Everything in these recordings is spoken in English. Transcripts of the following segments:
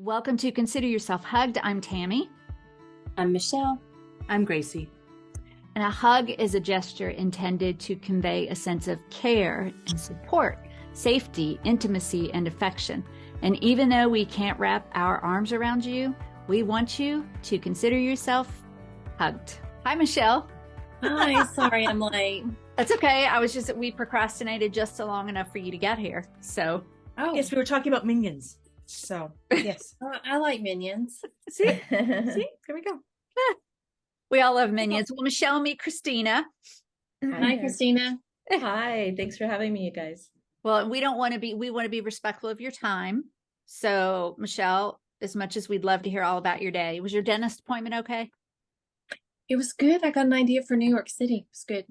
Welcome to Consider Yourself Hugged. I'm Tammy. I'm Michelle. I'm Gracie. And a hug is a gesture intended to convey a sense of care and support, safety, intimacy, and affection. And even though we can't wrap our arms around you, we want you to consider yourself hugged. Hi, Michelle. Hi, sorry I'm late. That's okay. We procrastinated just long enough for you to get here. So, Yes, we were talking about minions. So, yes. I like minions. See? There we go. we all love minions. Well, Michelle, meet Christina. Hi, Christina. Hi, thanks for having me, you guys. Well, we want to be respectful of your time. So, Michelle, as much as we'd love to hear all about your day, was your dentist appointment okay? It was good. I got an idea for New York City. It was good.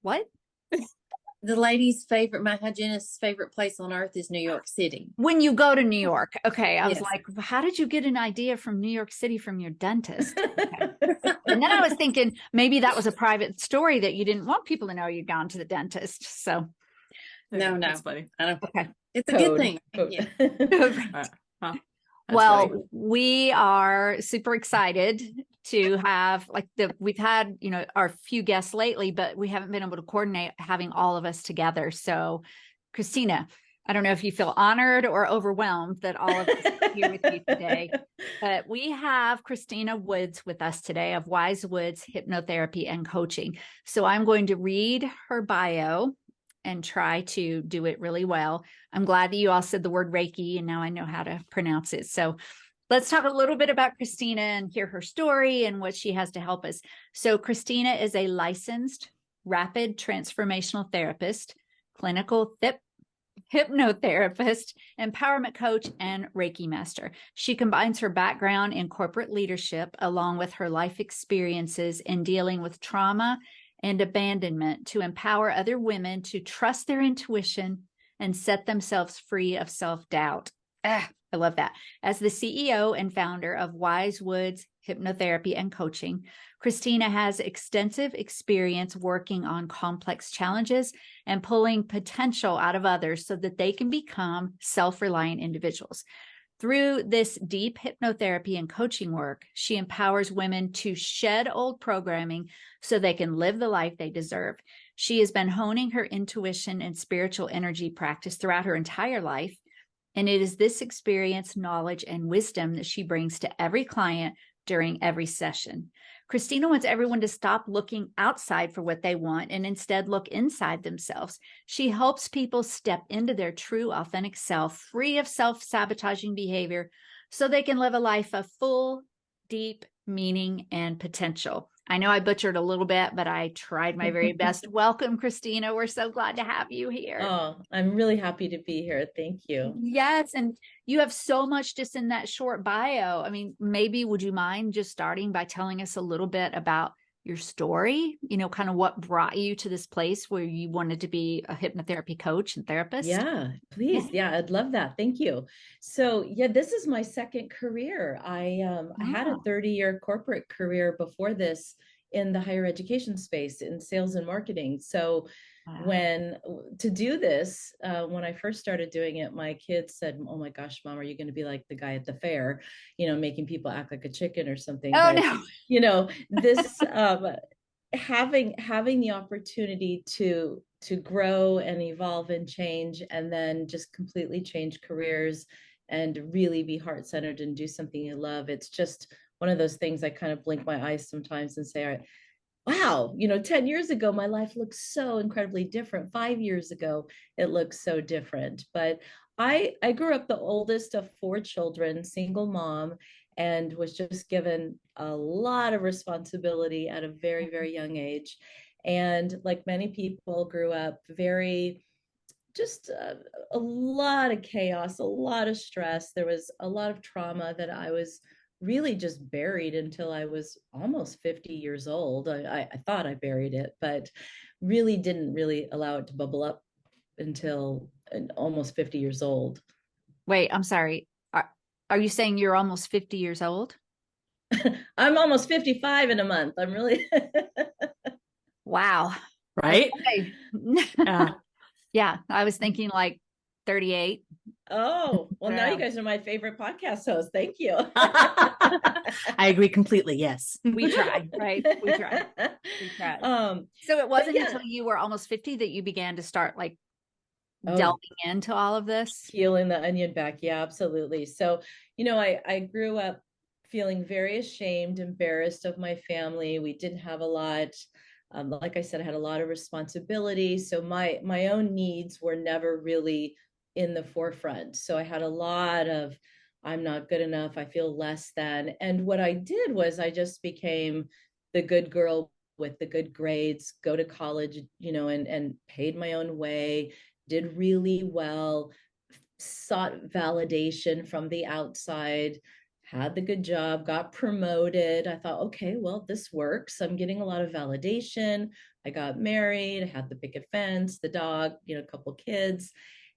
What? My hygienist's favorite place on earth is New York City. When you go to New York. Okay. I was Yes. like, how did you get an idea from New York City from your dentist? Okay. And then I was thinking maybe that was a private story that you didn't want people to know you'd gone to the dentist. So No. That's funny. I don't. Okay. It's a good thing. Yeah. That's well, funny. we are super excited to have we've had, our few guests lately, but we haven't been able to coordinate having all of us together. So Christina, I don't know if you feel honored or overwhelmed that all of us are here with you today, but we have Christina Woods with us today of Wise Woods Hypnotherapy and Coaching. So I'm going to read her bio and try to do it really well. I'm glad that you all said the word Reiki and now I know how to pronounce it. So let's talk a little bit about Christina and hear her story and what she has to help us. So Christina is a licensed rapid transformational therapist, clinical hypnotherapist, empowerment coach, and Reiki master. She combines her background in corporate leadership along with her life experiences in dealing with trauma and abandonment to empower other women to trust their intuition and set themselves free of self-doubt. I love that. As the CEO and founder of Wise Woods Hypnotherapy and Coaching, Christina has extensive experience working on complex challenges and pulling potential out of others so that they can become self-reliant individuals. Through this deep hypnotherapy and coaching work, she empowers women to shed old programming so they can live the life they deserve. She has been honing her intuition and spiritual energy practice throughout her entire life. And it is this experience, knowledge, and wisdom that she brings to every client during every session. Christina wants everyone to stop looking outside for what they want and instead look inside themselves. She helps people step into their true, authentic self, free of self-sabotaging behavior, so they can live a life of full, deep meaning and potential. I know I butchered a little bit, but I tried my very best. Welcome, Christina. We're so glad to have you here. Oh, I'm really happy to be here. Thank you. Yes. And you have so much just in that short bio. I mean, maybe would you mind just starting by telling us a little bit about your story, kind of what brought you to this place where you wanted to be a hypnotherapy coach and therapist? Yeah, please. Yeah, I'd love that. Thank you. So yeah, this is my second career. I had a 30-year corporate career before this in the higher education space in sales and marketing. So to do this, when I first started doing it, my kids said, "Oh my gosh, Mom, are you going to be like the guy at the fair, making people act like a chicken or something?" Oh, but, no. This having the opportunity to grow and evolve and change, and then just completely change careers and really be heart-centered and do something you love. It's just one of those things I kind of blink my eyes sometimes and say, wow, 10 years ago, my life looked so incredibly different. 5 years ago, it looks so different. But I grew up the oldest of 4 children, single mom, and was just given a lot of responsibility at a very, very young age. And like many people, grew up just a lot of chaos, a lot of stress. There was a lot of trauma that I was really just buried until I was almost 50 years old. I thought I buried it, but really didn't really allow it to bubble up until almost 50 years old. Wait, I'm sorry. Are you saying you're almost 50 years old? I'm almost 55 in a month. I'm really Wow. Right? Okay. Yeah. I was thinking like 38. Oh, well, now Yeah. you guys are my favorite podcast hosts. Thank you. I agree completely. Yes. We try, right? We try. We try. So it wasn't yeah. until you were almost 50 that you began to start like Oh, delving into all of this? peeling the onion back. Yeah, absolutely. So, I grew up feeling very ashamed, embarrassed of my family. We didn't have a lot. Like I said, I had a lot of responsibility. So my own needs were never really in the forefront. So I had a lot of, I'm not good enough. I feel less than. And what I did was I just became the good girl with the good grades, go to college, and paid my own way, did really well, sought validation from the outside, had the good job, got promoted. I thought, okay, well, this works. I'm getting a lot of validation. I got married, I had the picket fence, the dog, a couple kids.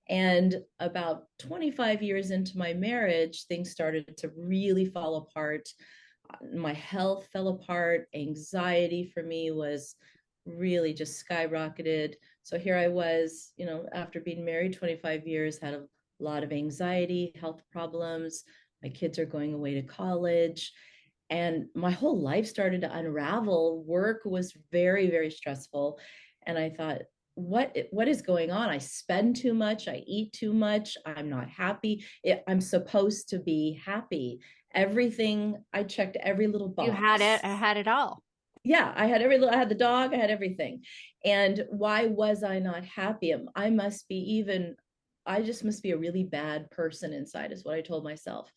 And about 25 years into my marriage, things started to really fall apart. My health fell apart. Anxiety for me was really just skyrocketed. So here I was, after being married 25 years, had a lot of anxiety, health problems. My kids are going away to college. And my whole life started to unravel. Work was very, very stressful. And I thought, what is going on? I spend too much, I eat too much, I'm not happy. I'm supposed to be happy. Everything, I checked every little box. You had it. I had it all. Yeah, I had the dog, I had everything. And why was I not happy? I just must be a really bad person inside, is what I told myself.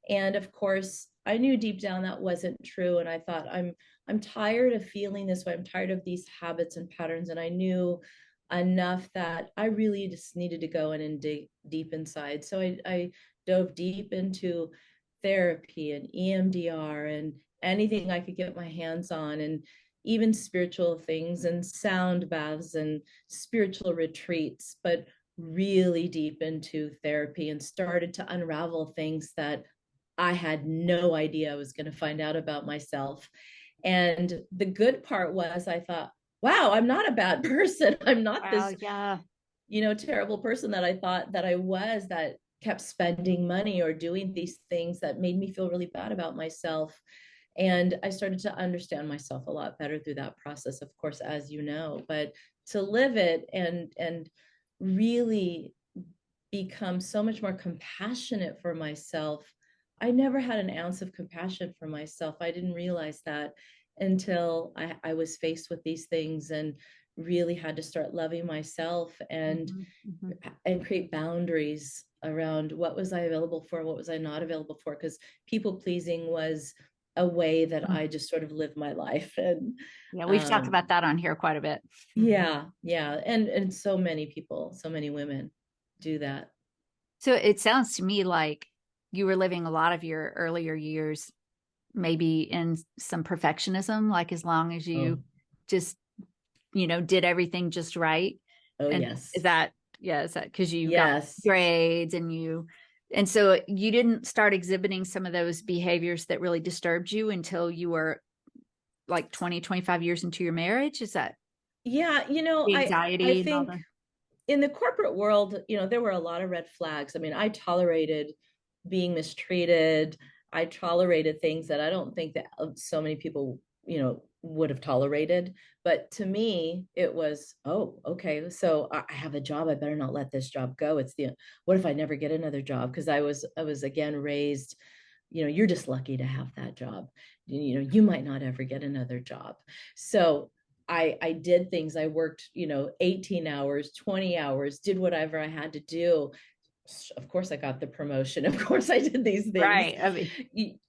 And of course, I knew deep down that wasn't true. And I thought, I'm tired of feeling this way. I'm tired of these habits and patterns. And I knew enough that I really just needed to go in and dig deep inside. So I dove deep into therapy and EMDR and anything I could get my hands on, and even spiritual things and sound baths and spiritual retreats, but really deep into therapy, and started to unravel things that I had no idea I was going to find out about myself. And the good part was, I thought, wow, I'm not a bad person. I'm not this, terrible person that I thought that I was, that kept spending money or doing these things that made me feel really bad about myself. And I started to understand myself a lot better through that process, of course, as you know. But to live it and really become so much more compassionate for myself. I never had an ounce of compassion for myself. I didn't realize that until I was faced with these things, and really had to start loving myself and create boundaries around what was I available for, what was I not available for, because people pleasing was a way that I just sort of lived my life. And yeah, we've talked about that on here quite a bit. Yeah. And so many people, so many women do that. So it sounds to me like you were living a lot of your earlier years maybe in some perfectionism, like as long as you just, did everything just right. And Yes. is that because you got grades and so you didn't start exhibiting some of those behaviors that really disturbed you until you were like 20, 25 years into your marriage? Is that? Yeah. The anxiety. I think in the corporate world, there were a lot of red flags. I mean, I tolerated being mistreated. I tolerated things that I don't think that so many people, would have tolerated. But to me, it was, oh, okay, so I have a job. I better not let this job go. What if I never get another job? Because I was again raised, you're just lucky to have that job. You might not ever get another job. So I did things. I worked, 18 hours, 20 hours, did whatever I had to do. Of course I got the promotion. Of course I did these things. Right. I mean,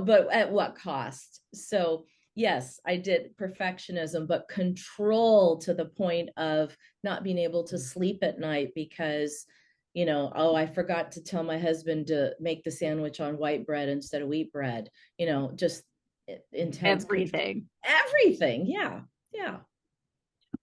but at what cost? So yes, I did perfectionism, but control to the point of not being able to sleep at night because, I forgot to tell my husband to make the sandwich on white bread instead of wheat bread, just intense. Everything. Yeah. Yeah.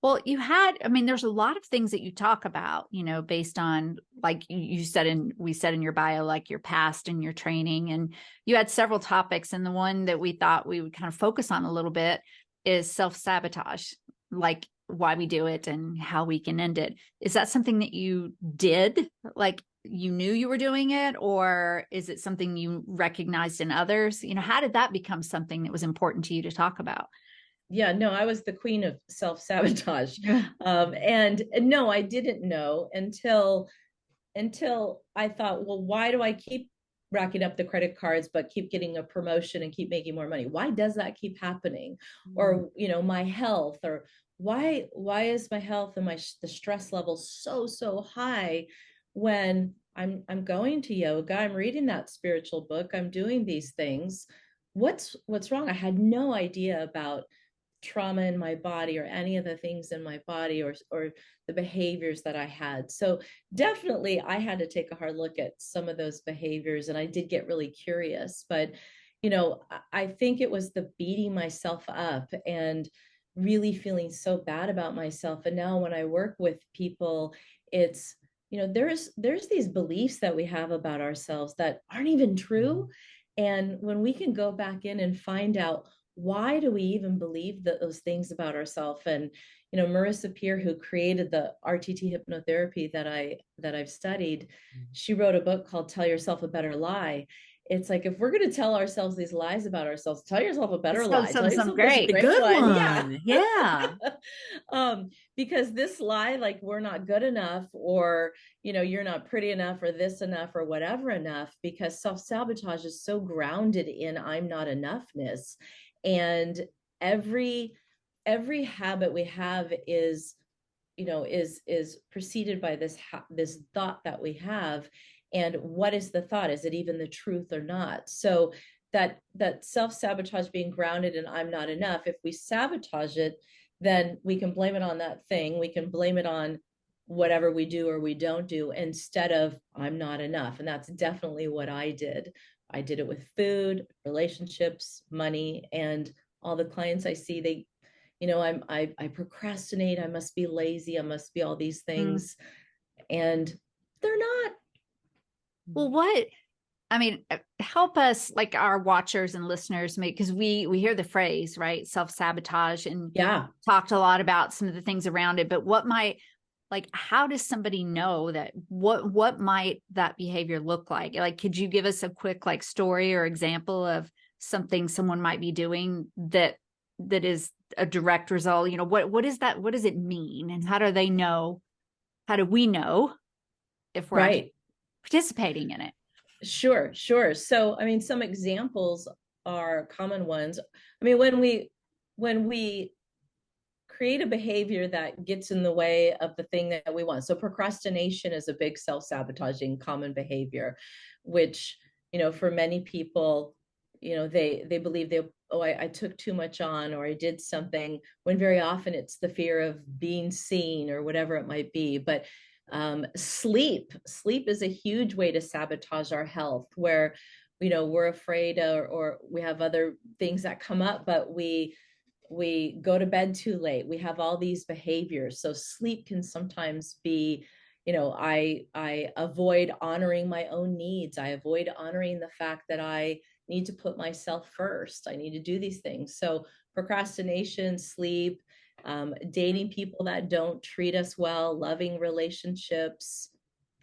Well, there's a lot of things that you talk about, based on, like we said in your bio, like your past and your training, and you had several topics. And the one that we thought we would kind of focus on a little bit is self-sabotage. Like why we do it and how we can end it. Is that something that you did? Like you knew you were doing it, or is it something you recognized in others? How did that become something that was important to you to talk about? Yeah, no, I was the queen of self-sabotage. And no, I didn't know until I thought, well, why do I keep racking up the credit cards, but keep getting a promotion and keep making more money? Why does that keep happening? Or, my health, or why is my health and the stress level so high when I'm going to yoga, I'm reading that spiritual book, I'm doing these things. What's wrong? I had no idea about trauma in my body or any of the things in my body or the behaviors that I had. So definitely I had to take a hard look at some of those behaviors, and I did get really curious. But I think it was the beating myself up and really feeling so bad about myself. And now when I work with people, it's there's these beliefs that we have about ourselves that aren't even true. And when we can go back in and find out, why do we even believe those things about ourselves? And Marissa Peer, who created the RTT hypnotherapy that I've studied, she wrote a book called Tell Yourself a Better Lie. It's like, if we're going to tell ourselves these lies about ourselves, tell yourself a better lie. Tell yourself great, a good one. Yeah. Because this lie, like we're not good enough, or you're not pretty enough, or this enough, or whatever enough, because self-sabotage is so grounded in I'm not enoughness. And every habit we have is preceded by this thought that we have. And what is the thought? Is it even the truth or not? So that self-sabotage being grounded in I'm not enough, if we sabotage it, then we can blame it on that thing. We can blame it on whatever we do or we don't do, instead of I'm not enough. And that's definitely what I did. I did it with food, relationships, money, and all the clients I see, they, I procrastinate. I must be lazy. I must be all these things. And they're not. Well, help us, like our watchers and listeners, because we hear the phrase, right? Self-sabotage, and talked a lot about some of the things around it, but how does somebody know that what might that behavior look like? Like, could you give us a quick story or example of something someone might be doing that is a direct result? What is that? What does it mean? And how do we know if we're participating in it? Sure. So, some examples are common ones. When we create a behavior that gets in the way of the thing that we want. So procrastination is a big self-sabotaging common behavior, which, for many people, they believe I took too much on, or I did something, when very often it's the fear of being seen or whatever it might be. But sleep is a huge way to sabotage our health, where we're afraid, or we have other things that come up, but we go to bed too late. We have all these behaviors. So sleep can sometimes be, I avoid honoring my own needs. I avoid honoring the fact that I need to put myself first. I need to do these things. So procrastination, sleep, dating people that don't treat us well, loving relationships,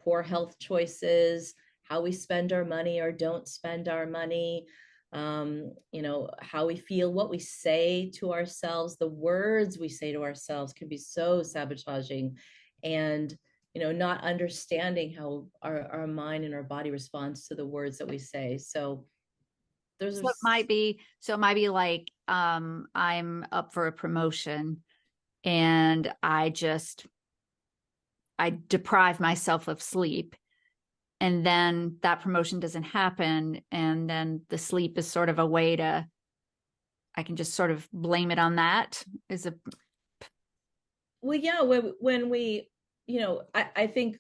poor health choices, how we spend our money or don't spend our money, how we feel, what we say to ourselves, the words we say to ourselves can be so sabotaging. And not understanding how our mind and our body responds to the words that we say. So it might be like, I'm up for a promotion and I deprive myself of sleep, and then that promotion doesn't happen, and then the sleep is sort of a way I can just sort of blame it on that. When we, I think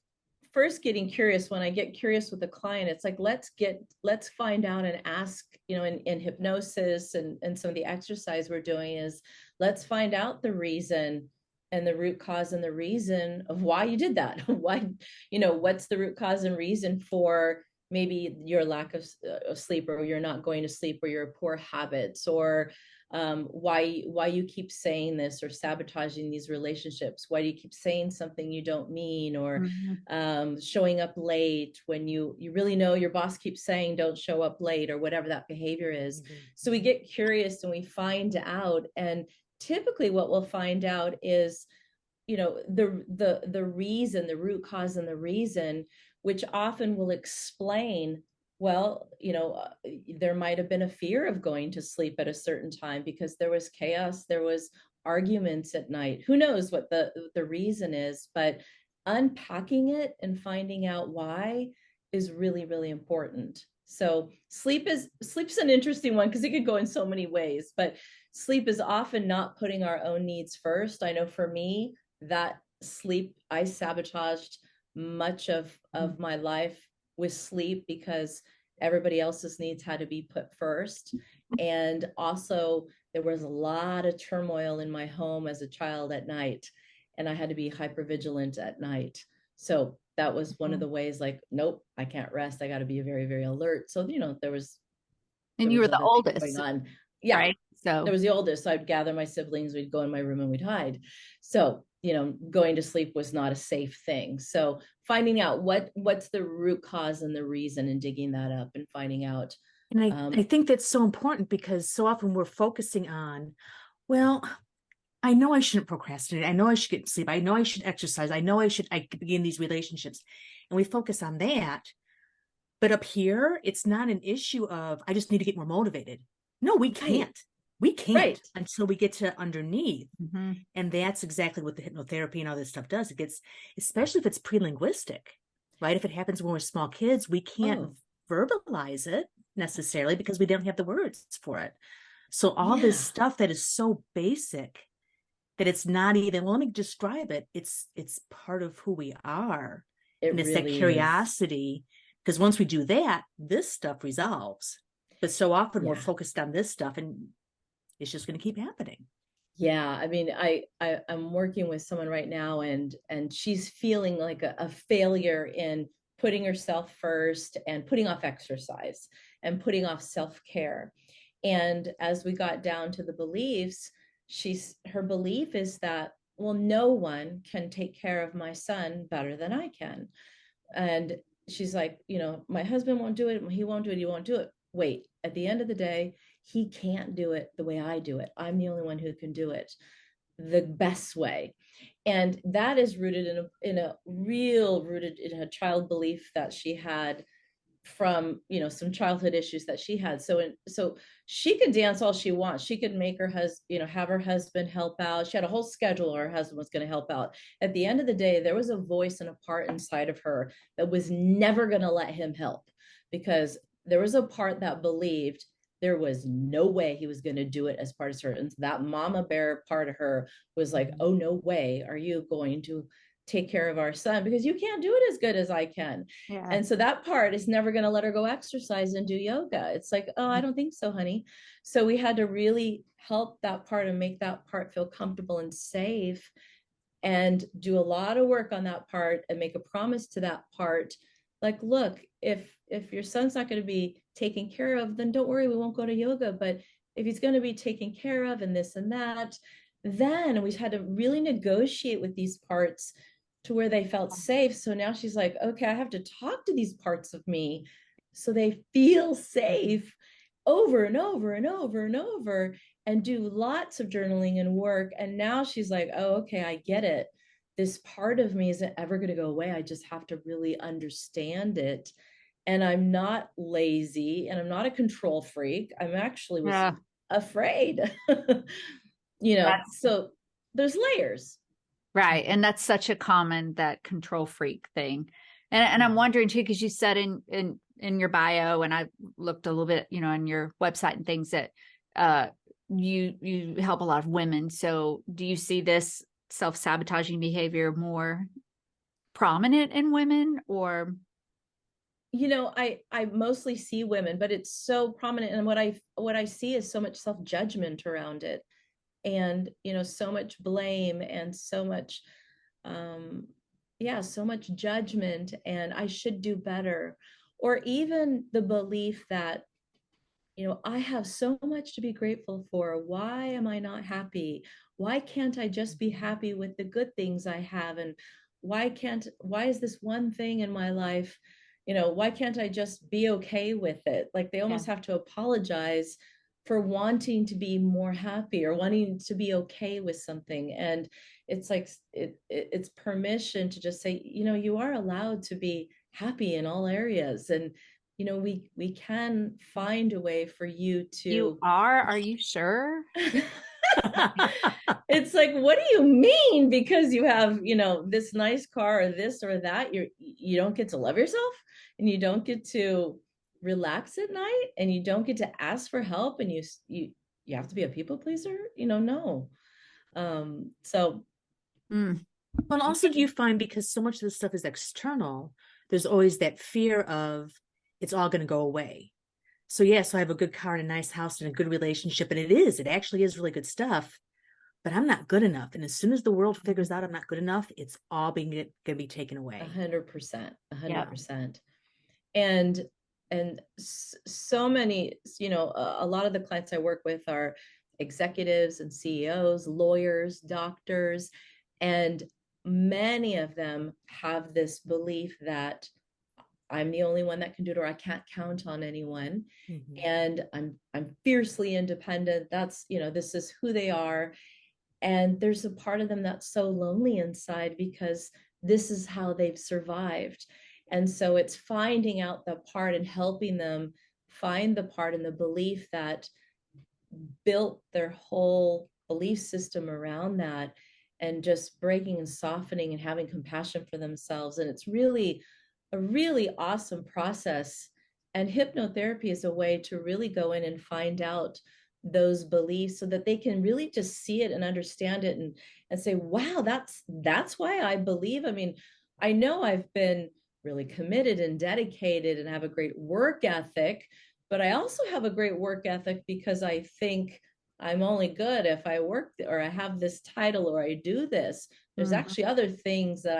first getting curious, when I get curious with a client, it's like, let's find out and ask, in hypnosis and some of the exercise we're doing is, let's find out the reason and the root cause and the reason of why you did that. Why, what's the root cause and reason for maybe your lack of sleep, or you're not going to sleep, or your poor habits, or why you keep saying this, or sabotaging these relationships. Why do you keep saying something you don't mean, or showing up late when you really know your boss keeps saying don't show up late, or whatever that behavior is. So we get curious and we find out, and typically what we'll find out is, you know, the reason, the root cause and the reason, which often will explain, well, you know, there might have been a fear of going to sleep at a certain time because there was chaos, there was arguments at night. Who knows what the reason is, but unpacking it and finding out why is really, really important. So sleep's an interesting one because it could go in so many ways, but sleep is often not putting our own needs first. I know for me, that sleep, I sabotaged much of my life with sleep because everybody else's needs had to be put first. And also there was a lot of turmoil in my home as a child at night, and I had to be hyper vigilant at night. So that was one of the ways, like, nope, I can't rest. I got to be very, very alert. So, you know, there was you were the oldest going on. Yeah. right? So there was the oldest. So I'd gather my siblings, we'd go in my room and we'd hide. So, you know, going to sleep was not a safe thing. So finding out what's the root cause and the reason, and digging that up and finding out. And I think that's so important, because so often we're focusing on, well, I know I shouldn't procrastinate. I know I should get sleep. I know I should exercise. I know I could begin these relationships. And we focus on that. But up here, it's not an issue of, I just need to get more motivated. No, we can't. We can't until we get to underneath. And that's exactly what the hypnotherapy and all this stuff does. It gets, especially if it's pre-linguistic, right? If it happens when we're small kids, we can't verbalize it necessarily because we don't have the words for it. So all this stuff that is so basic that it's not even, well, let me describe it. It's part of who we are. And it's really that curiosity, because once we do that, this stuff resolves. But so often we're focused on this stuff, and it's just going to keep happening. Yeah. I mean, I'm working with someone right now, and she's feeling like a failure in putting herself first, and putting off exercise, and putting off self-care. And as we got down to the beliefs, her belief is that, well, no one can take care of my son better than I can. And she's like, you know, my husband won't do it. He won't do it. He won't do it. Wait, at the end of the day, he can't do it the way I do it. I'm the only one who can do it the best way. And that is rooted in a child belief that she had from, you know, some childhood issues that she had. So she could dance all she wants. She could make her husband, you know, have her husband help out. She had a whole schedule. Her husband was going to help out. At the end of the day, there was a voice and a part inside of her that was never going to let him help, because there was a part that believed there was no way he was going to do it as part of her. And that mama bear part of her was like, oh, no way are you going to take care of our son, because you can't do it as good as I can. And so that part is never going to let her go exercise and do yoga. It's like, oh, I don't think so, honey. So we had to really help that part and make that part feel comfortable and safe, and do a lot of work on that part, and make a promise to that part. Like, look, if your son's not going to be taken care of, then don't worry, we won't go to yoga. But if he's going to be taken care of and this and that, then we had to really negotiate with these parts to where they felt safe. So now she's like, okay, I have to talk to these parts of me so they feel safe, over and over and over and over, and do lots of journaling and work. And now she's like, oh, okay, I get it. This part of me isn't ever going to go away. I just have to really understand it. And I'm not lazy, and I'm not a control freak. I'm actually afraid, you know. So there's layers. Right. And that's such a common, that control freak thing. And I'm wondering too, because you said in your bio, and I looked a little bit, you know, on your website and things, that you help a lot of women. So do you see this self-sabotaging behavior more prominent in women, or? You know, I mostly see women, but it's so prominent. And what I see is so much self-judgment around it. And, you know, so much blame, and so much, so much judgment, and I should do better, or even the belief that, I have so much to be grateful for. Why am I not happy? Why can't I just be happy with the good things I have? And why is this one thing in my life, why can't I just be okay with it? Like they almost have to apologize for wanting to be more happy or wanting to be okay with something. And it's like, it's permission to just say, you are allowed to be happy in all areas. And we can find a way for you to. You are you sure? It's like, what do you mean? Because you have, this nice car or this or that, you don't get to love yourself, and you don't get to relax at night, and you don't get to ask for help, and you have to be a people pleaser, no. So Well, also, do you find, because so much of this stuff is external, there's always that fear of it's all going to go away. So I have a good car and a nice house and a good relationship, and it actually is really good stuff, but I'm not good enough. And as soon as the world figures out I'm not good enough, it's all going to be taken away. 100%. And so many, a lot of the clients I work with are executives and CEOs, lawyers, doctors, and many of them have this belief that I'm the only one that can do it, or I can't count on anyone. Mm-hmm. And I'm fiercely independent. That's, this is who they are. And there's a part of them that's so lonely inside because this is how they've survived. And so it's finding out the part and helping them find the part and the belief that built their whole belief system around that, and just breaking and softening and having compassion for themselves. And it's really a really awesome process. And hypnotherapy is a way to really go in and find out those beliefs so that they can really just see it and understand it, and say, wow, that's why I believe. I mean, I know I've been really committed and dedicated and have a great work ethic, but I also have a great work ethic because I think I'm only good if I work, or I have this title, or I do this. There's actually other things that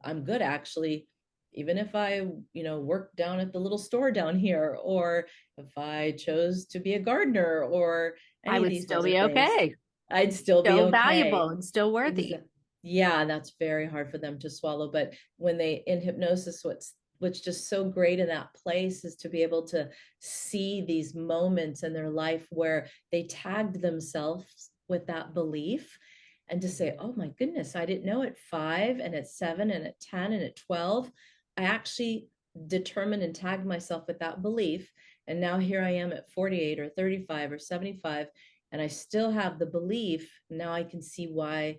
I'm good, actually, even if I, work down at the little store down here, or if I chose to be a gardener, or I would still be okay. I'd still be okay. Valuable and still worthy. Yeah, that's very hard for them to swallow. But when they in hypnosis, what's just so great in that place is to be able to see these moments in their life where they tagged themselves with that belief, and to say, oh my goodness, I didn't know at 5 and at 7 and at 10 and at 12, I actually determined and tagged myself with that belief. And now here I am at 48 or 35 or 75, and I still have the belief. Now I can see why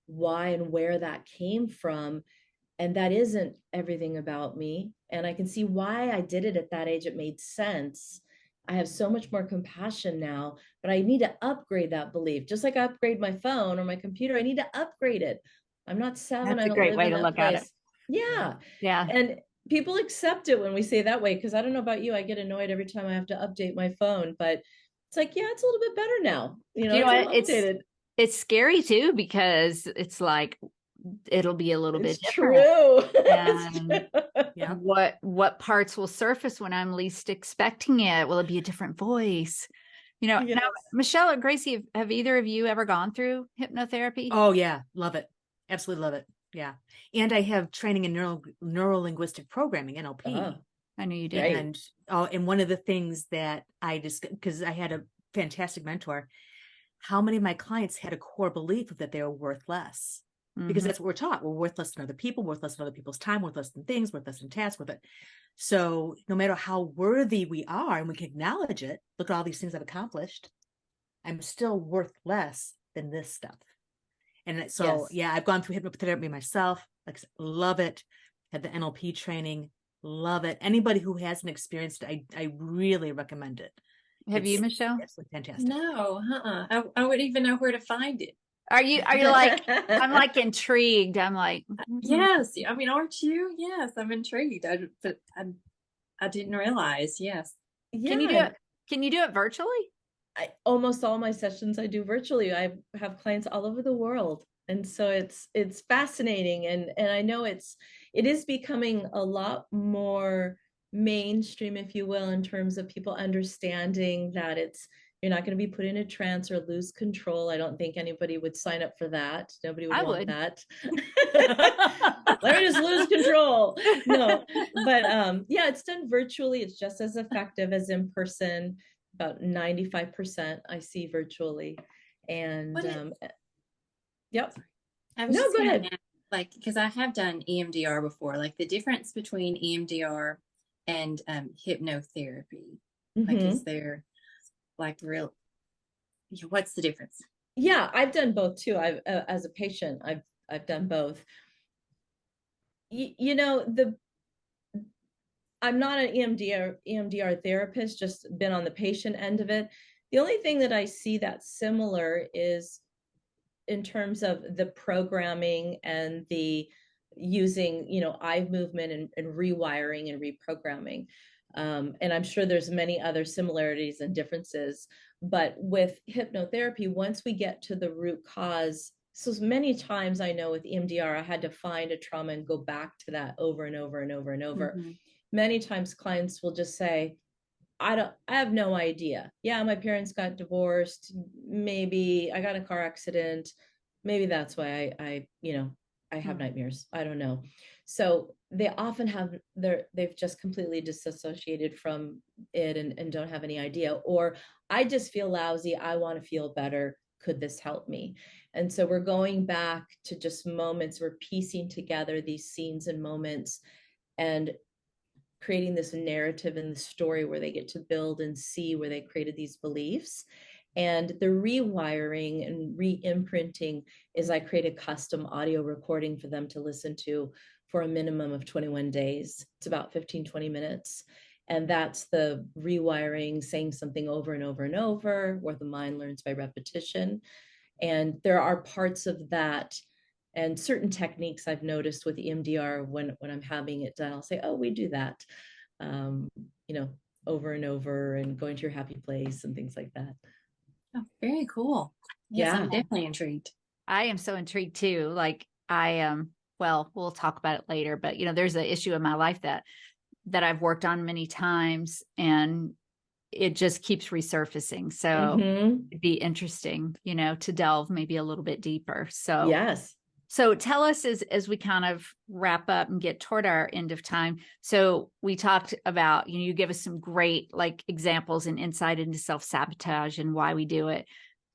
and where that came from. And that isn't everything about me. And I can see why I did it at that age. It made sense. I have so much more compassion now, but I need to upgrade that belief. Just like I upgrade my phone or my computer, I need to upgrade it. I'm not 7. That's a great way to look at it. Yeah. Yeah. And people accept it when we say that way, because I don't know about you, I get annoyed every time I have to update my phone, but it's like, yeah, it's a little bit better now. It's scary too, because it's like, it'll be a little bit different. True. And yeah, what parts will surface when I'm least expecting it? Will it be a different voice? Now, Michelle or Gracie, have either of you ever gone through hypnotherapy? Oh yeah, love it. Absolutely love it. Yeah. And I have training in neuro-linguistic programming, NLP. Oh, I knew you did. And one of the things that I just, because I had a fantastic mentor, how many of my clients had a core belief that they were worth less? Because that's what we're taught. We're worthless than other people, worthless than other people's time, worthless than things, worthless than tasks, with it. So no matter how worthy we are, and we can acknowledge it, look at all these things I've accomplished, I'm still worth less than this stuff. And so, I've gone through hypnotherapy myself. Like, love it. Had the NLP training, love it. Anybody who hasn't experienced it, I really recommend it. Have you, Michelle? Absolutely fantastic. No, I wouldn't even know where to find it. Are you like, I'm like intrigued. I'm like, yes. I mean, aren't you? Yes, I'm intrigued. I didn't realize. Yes. Yeah. Can you do it virtually? Almost all my sessions I do virtually. I have clients all over the world. And so it's fascinating, and I know it is becoming a lot more mainstream, if you will, in terms of people understanding that you're not going to be put in a trance or lose control. I don't think anybody would sign up for that. Nobody would want that. Let me just lose control. No, but yeah, it's done virtually. It's just as effective as in person. About 95% I see virtually. And yep. I was No, just go gonna ahead. ask, like, because I have done EMDR before, like the difference between EMDR and hypnotherapy. Like, is there like real? What's the difference? Yeah, I've done both too. I've as a patient, I've done both. You know, I'm not an EMDR therapist, just been on the patient end of it. The only thing that I see that's similar is in terms of the programming and the using, eye movement and rewiring and reprogramming. And I'm sure there's many other similarities and differences. But with hypnotherapy, once we get to the root cause, so many times I know with EMDR, I had to find a trauma and go back to that over and over and over and over. Mm-hmm. Many times clients will just say, I have no idea. Yeah, my parents got divorced. Maybe I got in a car accident. Maybe that's why I have nightmares. I don't know. So they often they've just completely disassociated from it and don't have any idea. Or I just feel lousy. I want to feel better. Could this help me? And so we're going back to just moments. We're piecing together these scenes and moments and creating this narrative and the story where they get to build and see where they created these beliefs. And the rewiring and re-imprinting is I create a custom audio recording for them to listen to for a minimum of 21 days. It's about 15-20 minutes. And that's the rewiring, saying something over and over and over, where the mind learns by repetition. And there are parts of that and certain techniques I've noticed with EMDR when I'm having it done, I'll say, oh, we do that, over and over, and going to your happy place and things like that. Oh, very cool. Yes, yeah. I'm definitely intrigued. I am so intrigued too. Like I am, well, we'll talk about it later, but there's an issue in my life that I've worked on many times and it just keeps resurfacing. So it'd be interesting, to delve maybe a little bit deeper. So yes. So tell us as we kind of wrap up and get toward our end of time. So we talked about, you give us some great examples and insight into self-sabotage and why we do it.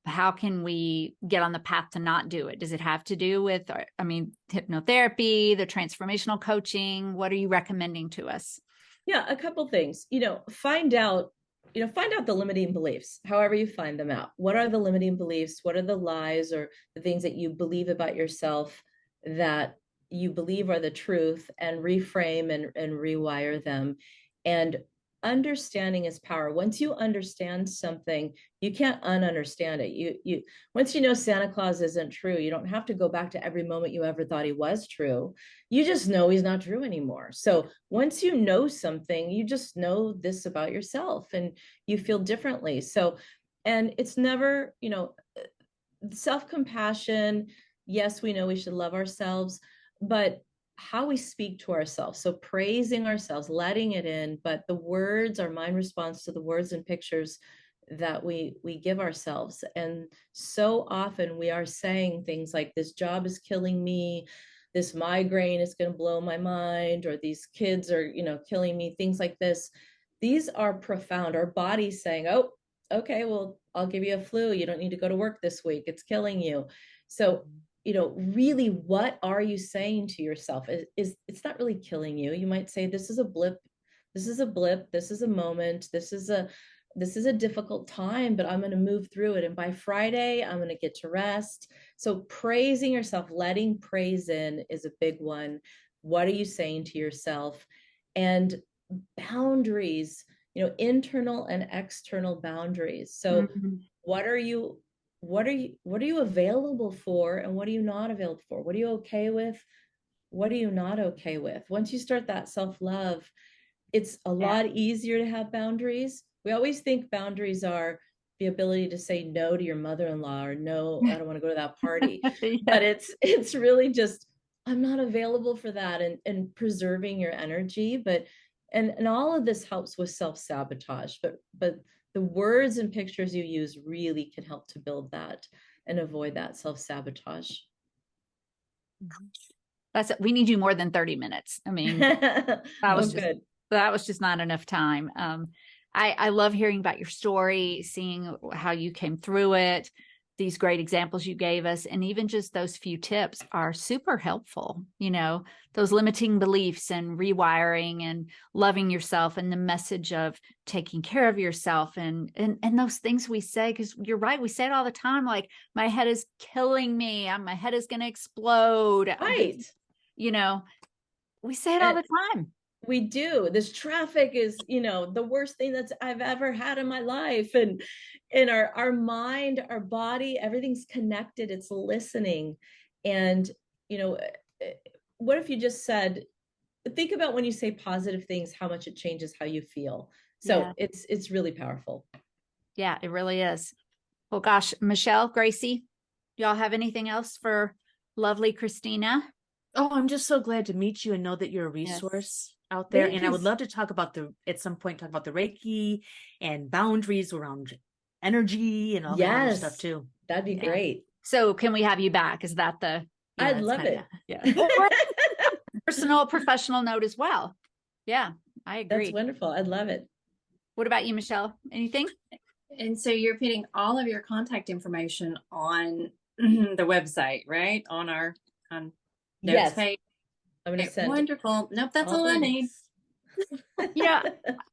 How can we get on the path to not do it? Does it have to do with, hypnotherapy, the transformational coaching? What are you recommending to us? Yeah, a couple things. Find out the limiting beliefs, however you find them out. What are the limiting beliefs? What are the lies or the things that you believe about yourself that you believe are the truth, and reframe and rewire them. And understanding is power. Once you understand something, you can't ununderstand it. You once you know Santa Claus isn't true, you don't have to go back to every moment you ever thought he was true. You just know he's not true anymore. So once you know something, you just know this about yourself and you feel differently. So, and it's never, self-compassion. Yes, we know we should love ourselves, but how we speak to ourselves. So praising ourselves, letting it in, but the words, our mind responds to the words and pictures that we give ourselves. And so often we are saying things like, this job is killing me, this migraine is going to blow my mind, or these kids are, killing me, things like this. These are profound. Our body's saying, oh, okay, well, I'll give you a flu. You don't need to go to work this week. It's killing you. So, really, what are you saying to yourself? It's not really killing you. You might say, this is a blip. This is a blip. This is a moment. This is a difficult time, but I'm going to move through it. And by Friday, I'm going to get to rest. So praising yourself, letting praise in is a big one. What are you saying to yourself? And boundaries, internal and external boundaries. So what are you available for, and what are you not available for? What are you okay with? What are you not okay with? Once you start that self-love, it's a lot easier to have boundaries. We always think boundaries are the ability to say no to your mother-in-law, or no, I don't want to go to that party. Yeah. But it's really just, I'm not available for that, and preserving your energy. But and all of this helps with self-sabotage, but the words and pictures you use really can help to build that and avoid that self-sabotage. We need you more than 30 minutes. I mean, that was just not enough time. I love hearing about your story, seeing how you came through it, these great examples you gave us, and even just those few tips are super helpful. You know, those limiting beliefs and rewiring and loving yourself, and the message of taking care of yourself, and those things we say, because you're right, we say it all the time, like, my head is killing me, my head is going to explode. Right. You know, we say it all the time. We do. This traffic is, the worst thing that I've ever had in my life. And our mind, our body, everything's connected. It's listening. And, what if you just said, think about when you say positive things, how much it changes how you feel. So it's really powerful. Yeah, it really is. Well, gosh, Michelle, Gracie, y'all have anything else for lovely Christina? Oh, I'm just so glad to meet you and know that you're a resource out there. And I would love to talk about at some point, talk about the Reiki and boundaries around energy and all that other stuff too. That'd be great. So can we have you back? Is that I'd love it. Yeah. Personal, professional note as well. Yeah, I agree. That's wonderful. I'd love it. What about you, Michelle? Anything? And so you're putting all of your contact information on the website, right? On notes page. I'm going to send. Wonderful. Nope, that's all I need. Yeah,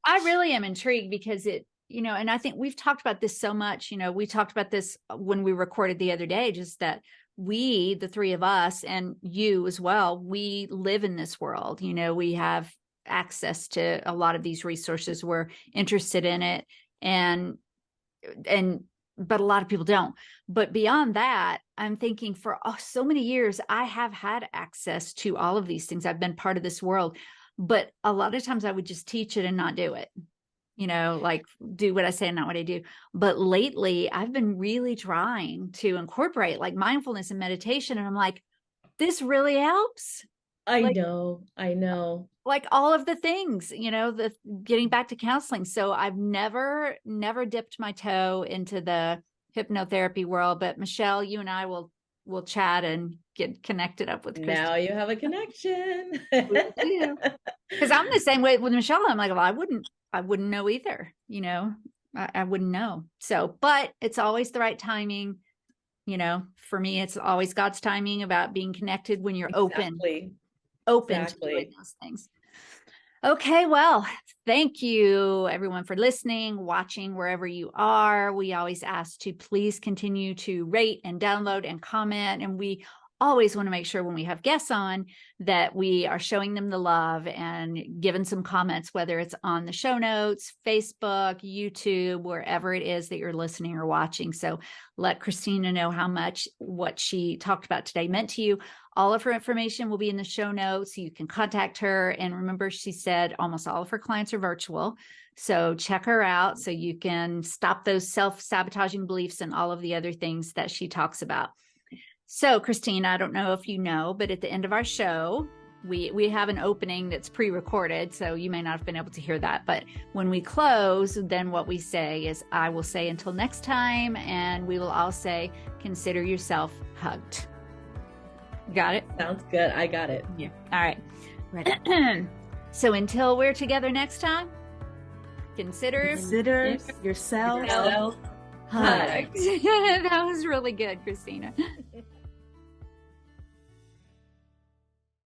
I really am intrigued because and I think we've talked about this so much. We talked about this when we recorded the other day, just that we, the three of us, and you as well, we live in this world. We have access to a lot of these resources. We're interested in it. But a lot of people don't. But beyond that, I'm thinking for so many years, I have had access to all of these things. I've been part of this world, but a lot of times I would just teach it and not do it, like do what I say and not what I do. But lately I've been really trying to incorporate like mindfulness and meditation. And I'm like, this really helps. I know. Like all of the things, the getting back to counseling. So I've never dipped my toe into the hypnotherapy world, but Michelle, you and I will chat and get connected up with Christina. Now you have a connection. Because I'm the same way with Michelle. I'm like, well, I wouldn't know either. I wouldn't know. So, but it's always the right timing. For me, it's always God's timing about being connected when you're open to doing those things. Okay, well, thank you everyone for listening, watching, wherever you are. We always ask to please continue to rate and download and comment. And we always want to make sure when we have guests on that we are showing them the love and giving some comments, whether it's on the show notes, Facebook, YouTube, wherever it is that you're listening or watching. So let Christina know how much what she talked about today meant to you. All of her information will be in the show notes. You can contact her. And remember, she said almost all of her clients are virtual. So check her out so you can stop those self-sabotaging beliefs and all of the other things that she talks about. So Christina, I don't know if you know, but at the end of our show, we have an opening that's pre-recorded. So you may not have been able to hear that. But when we close, then what we say is, I will say until next time. And we will all say, consider yourself hugged. Got it? Sounds good. I got it. Yeah. All right. Ready. So until we're together next time, consider yourself hugged. That was really good, Christina.